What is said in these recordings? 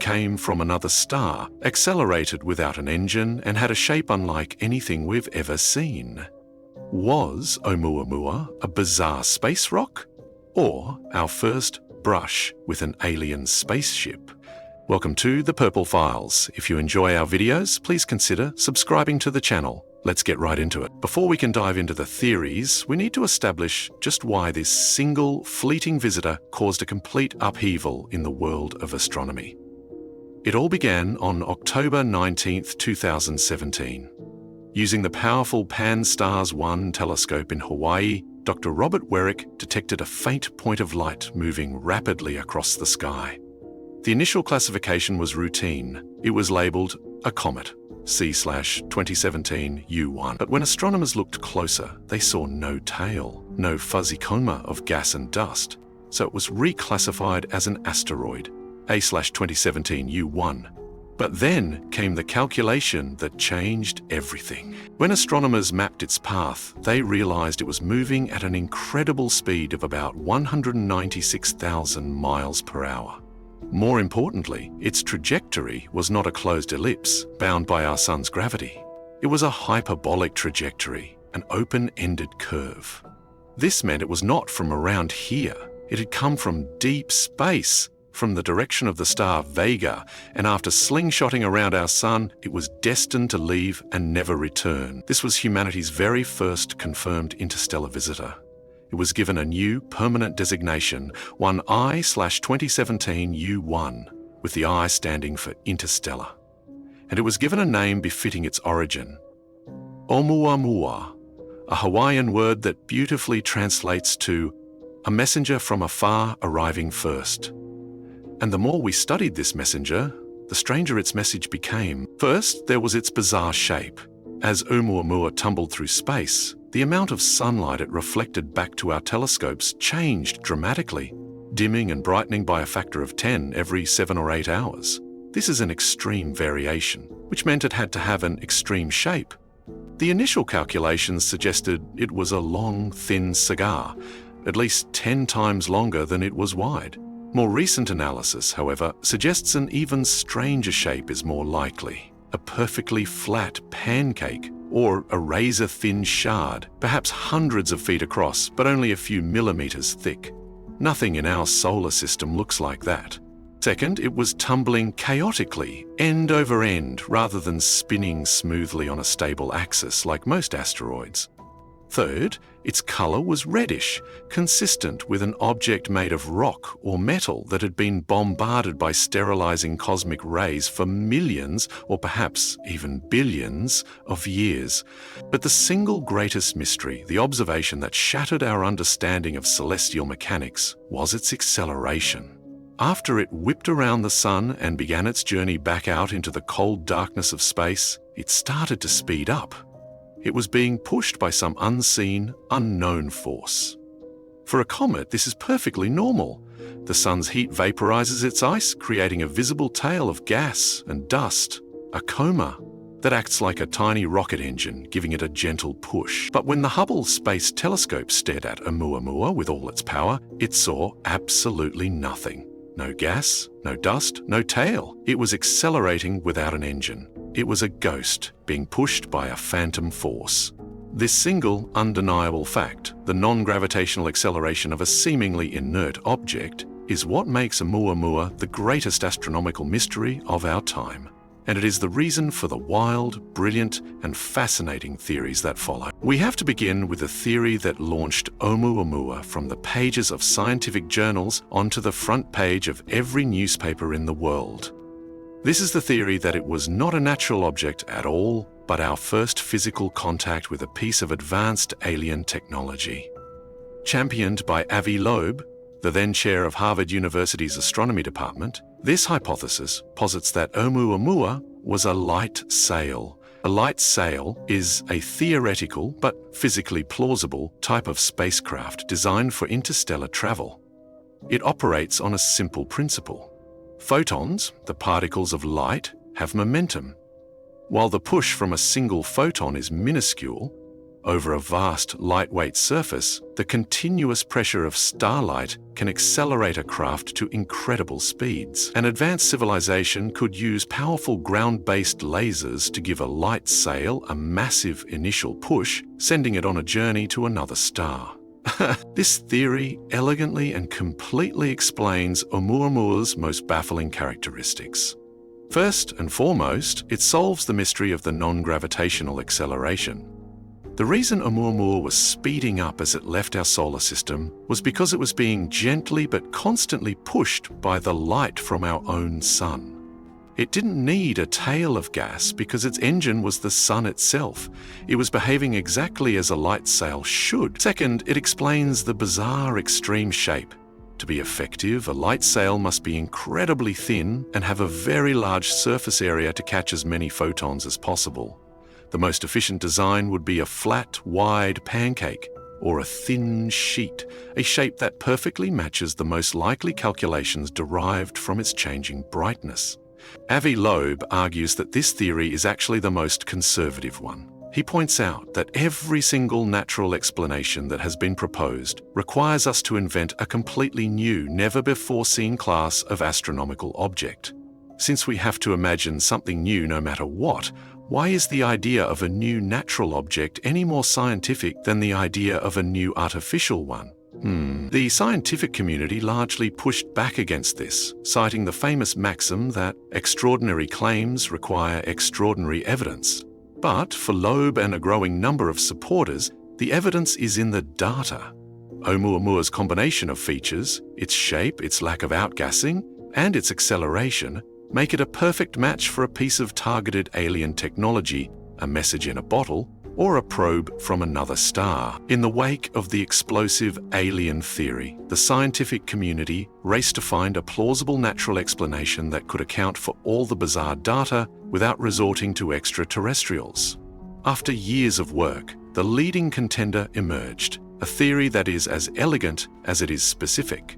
came from another star, accelerated without an engine, and had a shape unlike anything we've ever seen. Was Oumuamua a bizarre space rock? Or our first brush with an alien spaceship? Welcome to the Purple Files. If you enjoy our videos, please consider subscribing to the channel. Let's get right into it. Before we can dive into the theories, we need to establish just why this single, fleeting visitor caused a complete upheaval in the world of astronomy. It all began on October 19, 2017. Using the powerful Pan-STARRS 1 telescope in Hawaii, Dr. Robert Weryk detected a faint point of light moving rapidly across the sky. The initial classification was routine. It was labeled a comet, C/2017 U1. But when astronomers looked closer, they saw no tail, no fuzzy coma of gas and dust. So it was reclassified as an asteroid, A/2017 U1. But then came the calculation that changed everything. When astronomers mapped its path, they realized it was moving at an incredible speed of about 196,000 miles per hour. More importantly, its trajectory was not a closed ellipse bound by our sun's gravity. It was a hyperbolic trajectory, an open-ended curve. This meant it was not from around here. It had come from deep space, from the direction of the star Vega, and after slingshotting around our sun, it was destined to leave and never return. This was humanity's very first confirmed interstellar visitor. It was given a new permanent designation, 1I/2017 U1, with the I standing for interstellar. And it was given a name befitting its origin, Oumuamua, a Hawaiian word that beautifully translates to a messenger from afar arriving first. And the more we studied this messenger, the stranger its message became. First, there was its bizarre shape. As Oumuamua tumbled through space, the amount of sunlight it reflected back to our telescopes changed dramatically, dimming and brightening by a factor of 10 every 7 or 8 hours. This is an extreme variation, which meant it had to have an extreme shape. The initial calculations suggested it was a long, thin cigar, at least 10 times longer than it was wide. More recent analysis, however, suggests an even stranger shape is more likely. A perfectly flat pancake, or a razor-thin shard, perhaps hundreds of feet across, but only a few millimeters thick. Nothing in our solar system looks like that. Second, it was tumbling chaotically, end over end, rather than spinning smoothly on a stable axis like most asteroids. Third, its color was reddish, consistent with an object made of rock or metal that had been bombarded by sterilizing cosmic rays for millions, or perhaps even billions, of years. But the single greatest mystery, the observation that shattered our understanding of celestial mechanics, was its acceleration. After it whipped around the sun and began its journey back out into the cold darkness of space, it started to speed up. It was being pushed by some unseen, unknown force. For a comet, this is perfectly normal. The sun's heat vaporizes its ice, creating a visible tail of gas and dust, a coma, that acts like a tiny rocket engine, giving it a gentle push. But when the Hubble Space Telescope stared at Oumuamua with all its power, it saw absolutely nothing. No gas, no dust, no tail. It was accelerating without an engine. It was a ghost being pushed by a phantom force. This single, undeniable fact, the non-gravitational acceleration of a seemingly inert object, is what makes Oumuamua the greatest astronomical mystery of our time. And it is the reason for the wild, brilliant, and fascinating theories that follow. We have to begin with the theory that launched Oumuamua from the pages of scientific journals onto the front page of every newspaper in the world. This is the theory that it was not a natural object at all, but our first physical contact with a piece of advanced alien technology. Championed by Avi Loeb, the then chair of Harvard University's astronomy department, this hypothesis posits that Oumuamua was a light sail. A light sail is a theoretical but physically plausible type of spacecraft designed for interstellar travel. It operates on a simple principle. Photons, the particles of light, have momentum. While the push from a single photon is minuscule, Over a vast, lightweight surface, the continuous pressure of starlight can accelerate a craft to incredible speeds. An advanced civilization could use powerful ground-based lasers to give a light sail a massive initial push, sending it on a journey to another star. This theory elegantly and completely explains Oumuamua's most baffling characteristics. First and foremost, it solves the mystery of the non-gravitational acceleration. The reason Oumuamua was speeding up as it left our solar system was because it was being gently but constantly pushed by the light from our own sun. It didn't need a tail of gas because its engine was the sun itself. It was behaving exactly as a light sail should. Second, it explains the bizarre extreme shape. To be effective, a light sail must be incredibly thin and have a very large surface area to catch as many photons as possible. The most efficient design would be a flat, wide pancake or a thin sheet, a shape that perfectly matches the most likely calculations derived from its changing brightness. Avi Loeb argues that this theory is actually the most conservative one. He points out that every single natural explanation that has been proposed requires us to invent a completely new, never-before-seen class of astronomical object. Since we have to imagine something new no matter what, why is the idea of a new natural object any more scientific than the idea of a new artificial one? The scientific community largely pushed back against this, citing the famous maxim that extraordinary claims require extraordinary evidence. But for Loeb and a growing number of supporters, the evidence is in the data. Oumuamua's combination of features, its shape, its lack of outgassing, and its acceleration, make it a perfect match for a piece of targeted alien technology, a message in a bottle, or a probe from another star. In the wake of the explosive alien theory, the scientific community raced to find a plausible natural explanation that could account for all the bizarre data without resorting to extraterrestrials. After years of work, the leading contender emerged, a theory that is as elegant as it is specific.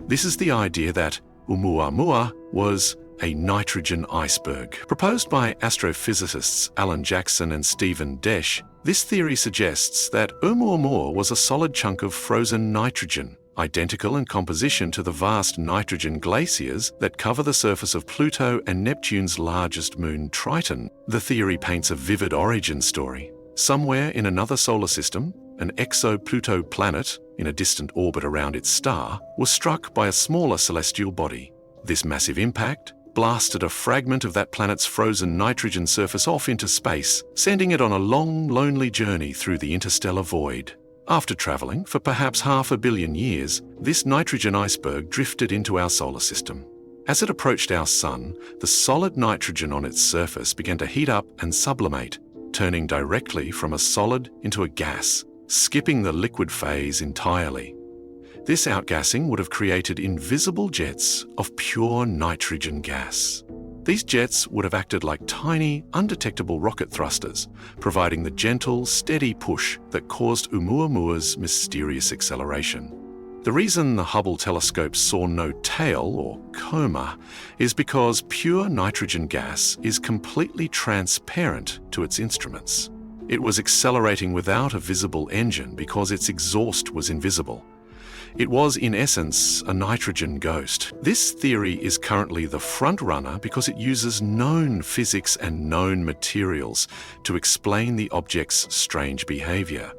This is the idea that Oumuamua was a nitrogen iceberg. Proposed by astrophysicists Alan Jackson and Stephen Desch, this theory suggests that Oumuamua was a solid chunk of frozen nitrogen, identical in composition to the vast nitrogen glaciers that cover the surface of Pluto and Neptune's largest moon, Triton. The theory paints a vivid origin story. Somewhere in another solar system, an exo-Pluto planet, in a distant orbit around its star, was struck by a smaller celestial body. This massive impact blasted a fragment of that planet's frozen nitrogen surface off into space, sending it on a long, lonely journey through the interstellar void. After traveling for perhaps 500 million years, this nitrogen iceberg drifted into our solar system. As it approached our sun, the solid nitrogen on its surface began to heat up and sublimate, turning directly from a solid into a gas, skipping the liquid phase entirely. This outgassing would have created invisible jets of pure nitrogen gas. These jets would have acted like tiny, undetectable rocket thrusters, providing the gentle, steady push that caused Oumuamua's mysterious acceleration. The reason the Hubble telescope saw no tail or coma is because pure nitrogen gas is completely transparent to its instruments. It was accelerating without a visible engine because its exhaust was invisible. It was, in essence, a nitrogen ghost. This theory is currently the front runner because it uses known physics and known materials to explain the object's strange behavior.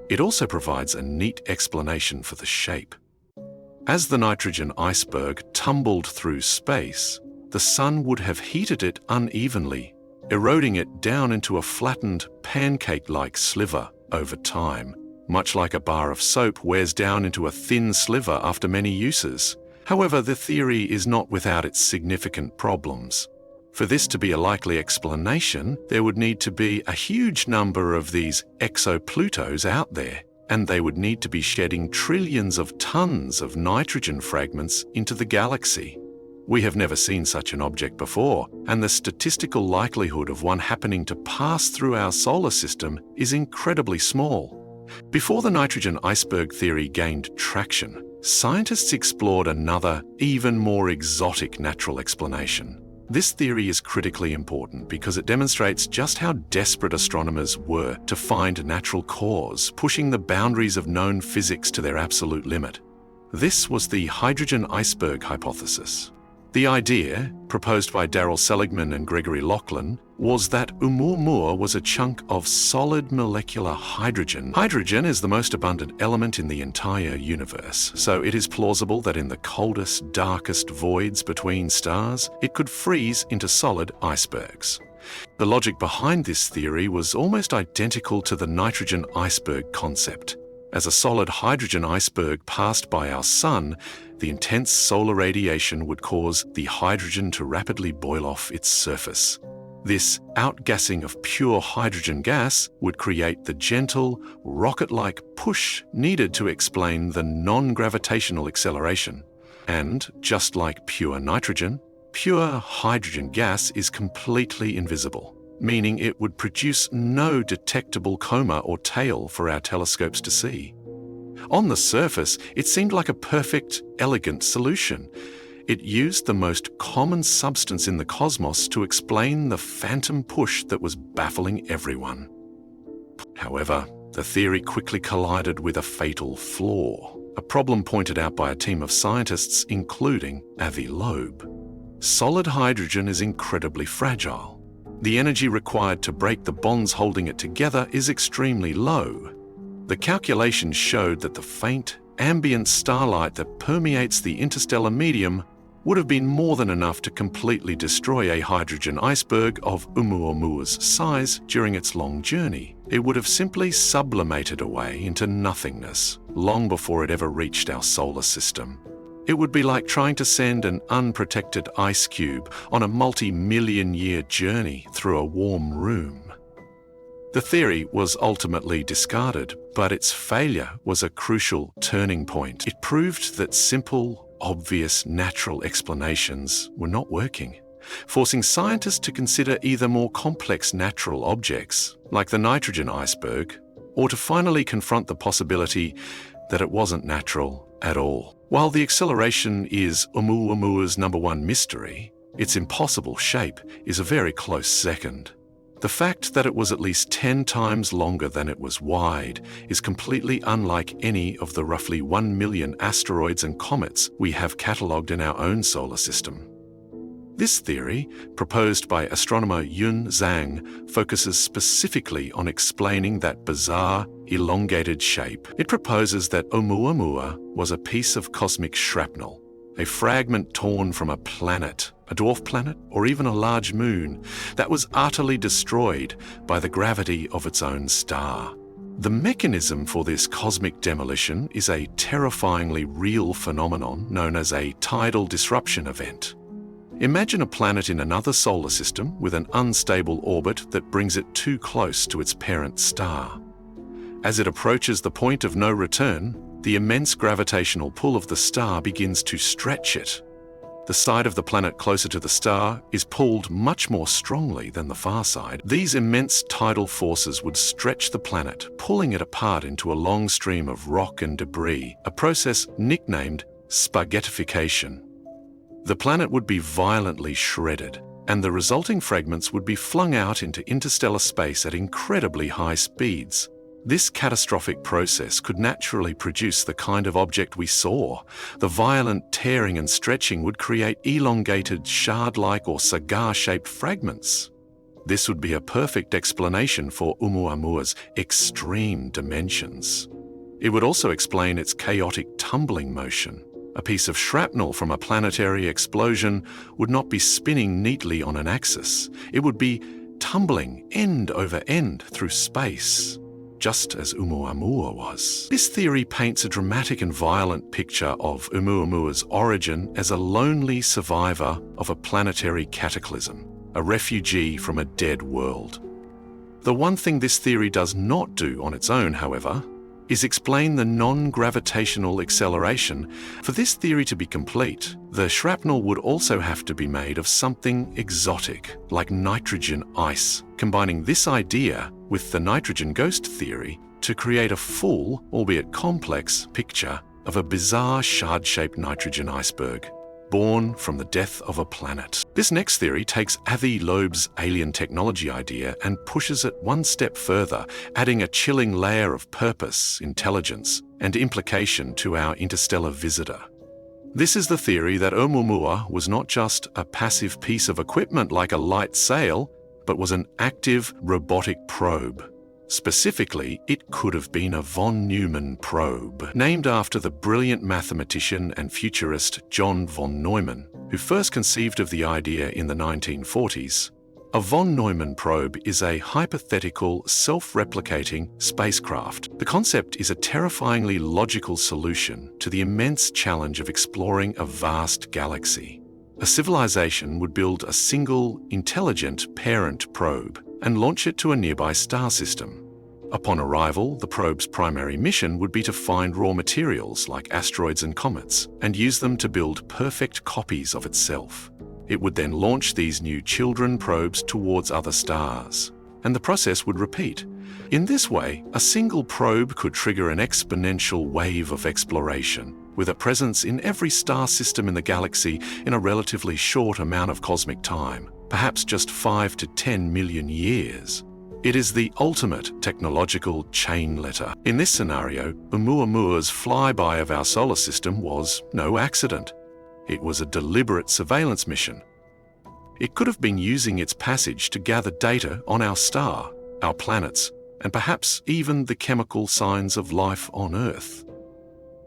It also provides a neat explanation for the shape. As the nitrogen iceberg tumbled through space, the sun would have heated it unevenly, eroding it down into a flattened, pancake-like sliver over time, much like a bar of soap wears down into a thin sliver after many uses. However, the theory is not without its significant problems. For this to be a likely explanation, there would need to be a huge number of these exoplutos out there, and they would need to be shedding trillions of tons of nitrogen fragments into the galaxy. We have never seen such an object before, and the statistical likelihood of one happening to pass through our solar system is incredibly small. Before the nitrogen iceberg theory gained traction, scientists explored another, even more exotic natural explanation. This theory is critically important because it demonstrates just how desperate astronomers were to find natural cause, pushing the boundaries of known physics to their absolute limit. This was the hydrogen iceberg hypothesis. The idea, proposed by Darrell Seligman and Gregory Laughlin, was that Oumuamua was a chunk of solid molecular hydrogen. Hydrogen is the most abundant element in the entire universe, so it is plausible that in the coldest, darkest voids between stars, it could freeze into solid icebergs. The logic behind this theory was almost identical to the nitrogen iceberg concept. As a solid hydrogen iceberg passed by our sun, the intense solar radiation would cause the hydrogen to rapidly boil off its surface. This outgassing of pure hydrogen gas would create the gentle, rocket-like push needed to explain the non-gravitational acceleration. And, just like pure nitrogen, pure hydrogen gas is completely invisible, meaning it would produce no detectable coma or tail for our telescopes to see. On the surface, it seemed like a perfect, elegant solution. It used the most common substance in the cosmos to explain the phantom push that was baffling everyone. However, the theory quickly collided with a fatal flaw, a problem pointed out by a team of scientists, including Avi Loeb. Solid hydrogen is incredibly fragile. The energy required to break the bonds holding it together is extremely low. The calculations showed that the faint, ambient starlight that permeates the interstellar medium would have been more than enough to completely destroy a hydrogen iceberg of Oumuamua's size during its long journey. It would have simply sublimated away into nothingness long before it ever reached our solar system. It would be like trying to send an unprotected ice cube on a multi-million-year journey through a warm room. The theory was ultimately discarded, but its failure was a crucial turning point. It proved that simple, obvious, natural explanations were not working, forcing scientists to consider either more complex natural objects, like the nitrogen iceberg, or to finally confront the possibility that it wasn't natural at all. While the acceleration is Oumuamua's #1 mystery, its impossible shape is a very close second. The fact that it was at least 10 times longer than it was wide is completely unlike any of the roughly 1 million asteroids and comets we have catalogued in our own solar system. This theory, proposed by astronomer Yun Zhang, focuses specifically on explaining that bizarre, elongated shape. It proposes that Oumuamua was a piece of cosmic shrapnel, a fragment torn from a planet, a dwarf planet, or even a large moon, that was utterly destroyed by the gravity of its own star. The mechanism for this cosmic demolition is a terrifyingly real phenomenon known as a tidal disruption event. Imagine a planet in another solar system with an unstable orbit that brings it too close to its parent star. As it approaches the point of no return, the immense gravitational pull of the star begins to stretch it. The side of the planet closer to the star is pulled much more strongly than the far side. These immense tidal forces would stretch the planet, pulling it apart into a long stream of rock and debris, a process nicknamed Spaghettification. The planet would be violently shredded, and the resulting fragments would be flung out into interstellar space at incredibly high speeds. This catastrophic process could naturally produce the kind of object we saw. The violent tearing and stretching would create elongated, shard-like or cigar-shaped fragments. This would be a perfect explanation for Oumuamua's extreme dimensions. It would also explain its chaotic tumbling motion. A piece of shrapnel from a planetary explosion would not be spinning neatly on an axis. It would be tumbling end over end through space, just as Oumuamua was. This theory paints a dramatic and violent picture of Oumuamua's origin as a lonely survivor of a planetary cataclysm, a refugee from a dead world. The one thing this theory does not do on its own, however, is explain the non-gravitational acceleration. For this theory to be complete, the shrapnel would also have to be made of something exotic, like nitrogen ice, combining this idea with the nitrogen ghost theory to create a full, albeit complex, picture of a bizarre shard-shaped nitrogen iceberg. born from the death of a planet. This next theory takes Avi Loeb's alien technology idea and pushes it one step further, adding a chilling layer of purpose, intelligence, and implication to our interstellar visitor. This is the theory that Oumuamua was not just a passive piece of equipment like a light sail, but was an active robotic probe. Specifically, it could have been a von Neumann probe, named after the brilliant mathematician and futurist John von Neumann, who first conceived of the idea in the 1940s. A von Neumann probe is a hypothetical, self-replicating spacecraft. The concept is a terrifyingly logical solution to the immense challenge of exploring a vast galaxy. A civilization would build a single, intelligent parent probe and launch it to a nearby star system. Upon arrival, the probe's primary mission would be to find raw materials like asteroids and comets and use them to build perfect copies of itself. It would then launch these new children probes towards other stars, and the process would repeat. In this way, a single probe could trigger an exponential wave of exploration, with a presence in every star system in the galaxy in a relatively short amount of cosmic time, perhaps just 5 to 10 million years. It is the ultimate technological chain letter. In this scenario, Oumuamua's flyby of our solar system was no accident. It was a deliberate surveillance mission. It could have been using its passage to gather data on our star, our planets, and perhaps even the chemical signs of life on Earth.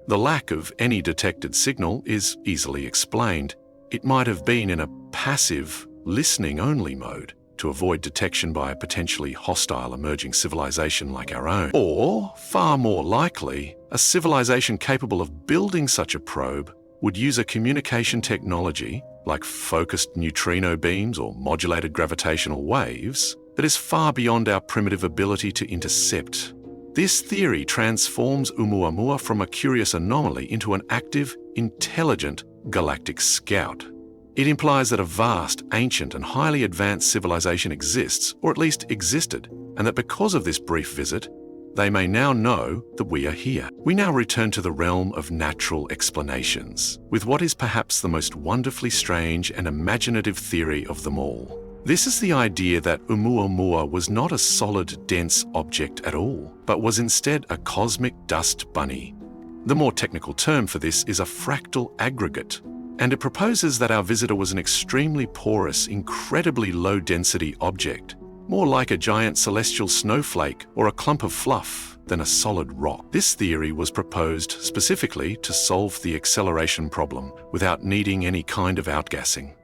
The lack of any detected signal is easily explained. It might have been in a passive, listening-only mode to avoid detection by a potentially hostile emerging civilization like our own. Or, far more likely, a civilization capable of building such a probe would use a communication technology like focused neutrino beams or modulated gravitational waves that is far beyond our primitive ability to intercept. This theory transforms Oumuamua from a curious anomaly into an active, intelligent galactic scout. It implies that a vast, ancient, and highly advanced civilization exists, or at least existed, and that because of this brief visit, they may now know that we are here. We now return to the realm of natural explanations, with what is perhaps the most wonderfully strange and imaginative theory of them all. This is the idea that Oumuamua was not a solid, dense object at all, but was instead a cosmic dust bunny. The more technical term for this is a fractal aggregate, and it proposes that our visitor was an extremely porous, incredibly low-density object, more like a giant celestial snowflake or a clump of fluff than a solid rock. This theory was proposed specifically to solve the acceleration problem without needing any kind of outgassing.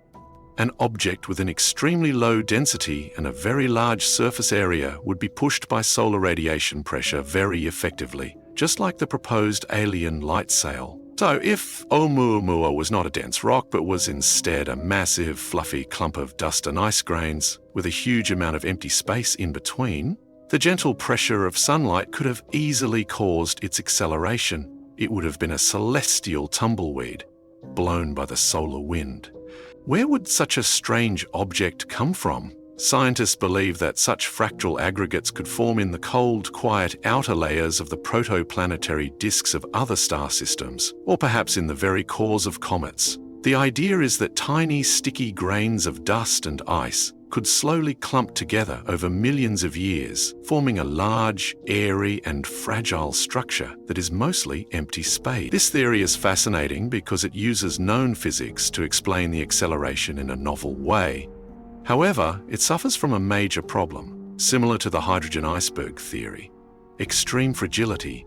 An object with an extremely low density and a very large surface area would be pushed by solar radiation pressure very effectively, just like the proposed alien light sail. So if Oumuamua was not a dense rock but was instead a massive, fluffy clump of dust and ice grains with a huge amount of empty space in between, the gentle pressure of sunlight could have easily caused its acceleration. It would have been a celestial tumbleweed, blown by the solar wind. Where would such a strange object come from? Scientists believe that such fractal aggregates could form in the cold, quiet outer layers of the protoplanetary disks of other star systems, or perhaps in the very cores of comets. The idea is that tiny, sticky grains of dust and ice could slowly clump together over millions of years, forming a large, airy, and fragile structure that is mostly empty space. This theory is fascinating because it uses known physics to explain the acceleration in a novel way. However, it suffers from a major problem, similar to the hydrogen iceberg theory: extreme fragility.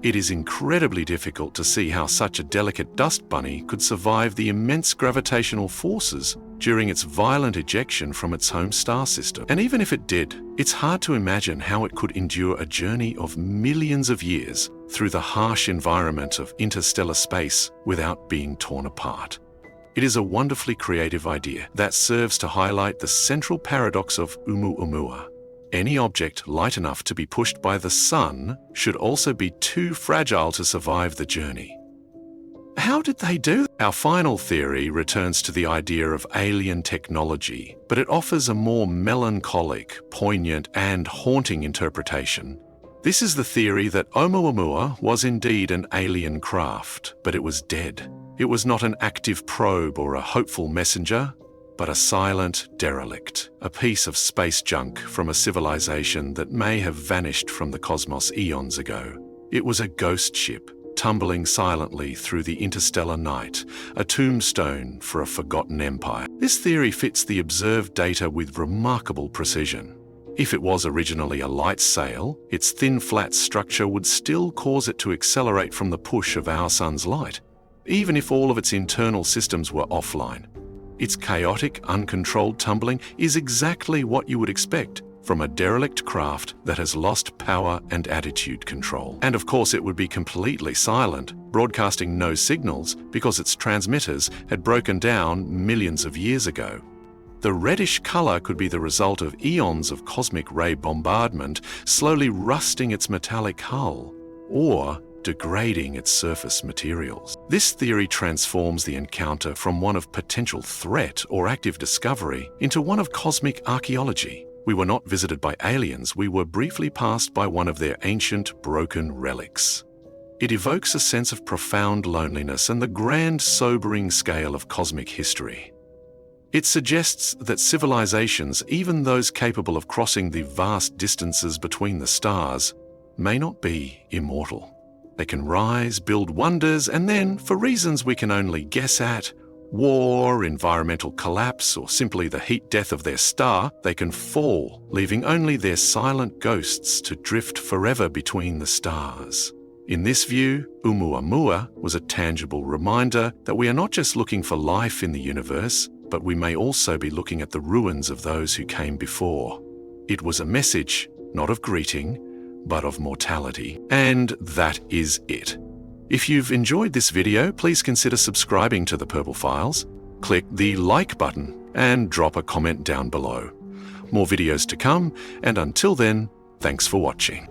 It is incredibly difficult to see how such a delicate dust bunny could survive the immense gravitational forces during its violent ejection from its home star system. And even if it did, it's hard to imagine how it could endure a journey of millions of years through the harsh environment of interstellar space without being torn apart. It is a wonderfully creative idea that serves to highlight the central paradox of Oumuamua. Any object light enough to be pushed by the sun should also be too fragile to survive the journey. How did they do that? Our final theory returns to the idea of alien technology, but it offers a more melancholic, poignant, and haunting interpretation. This is the theory that Oumuamua was indeed an alien craft, but it was dead. It was not an active probe or a hopeful messenger, but a silent derelict, a piece of space junk from a civilization that may have vanished from the cosmos eons ago. It was a ghost ship, tumbling silently through the interstellar night, a tombstone for a forgotten empire. This theory fits the observed data with remarkable precision. If it was originally a light sail, its thin flat structure would still cause it to accelerate from the push of our sun's light, even if all of its internal systems were offline. Its chaotic, uncontrolled tumbling is exactly what you would expect from a derelict craft that has lost power and attitude control. And of course it would be completely silent, broadcasting no signals because its transmitters had broken down millions of years ago. The reddish color could be the result of eons of cosmic ray bombardment slowly rusting its metallic hull, or degrading its surface materials. This theory transforms the encounter from one of potential threat or active discovery into one of cosmic archaeology. We were not visited by aliens, we were briefly passed by one of their ancient, broken relics. It evokes a sense of profound loneliness and the grand, sobering scale of cosmic history. It suggests that civilizations, even those capable of crossing the vast distances between the stars, may not be immortal. They can rise, build wonders, and then, for reasons we can only guess at, war, environmental collapse, or simply the heat death of their star, they can fall, leaving only their silent ghosts to drift forever between the stars. In this view, Oumuamua was a tangible reminder that we are not just looking for life in the universe, but we may also be looking at the ruins of those who came before. It was a message, not of greeting, but of mortality. And that is it. If you've enjoyed this video, please consider subscribing to the Purple Files, click the like button, and drop a comment down below. More videos to come, and until then, thanks for watching.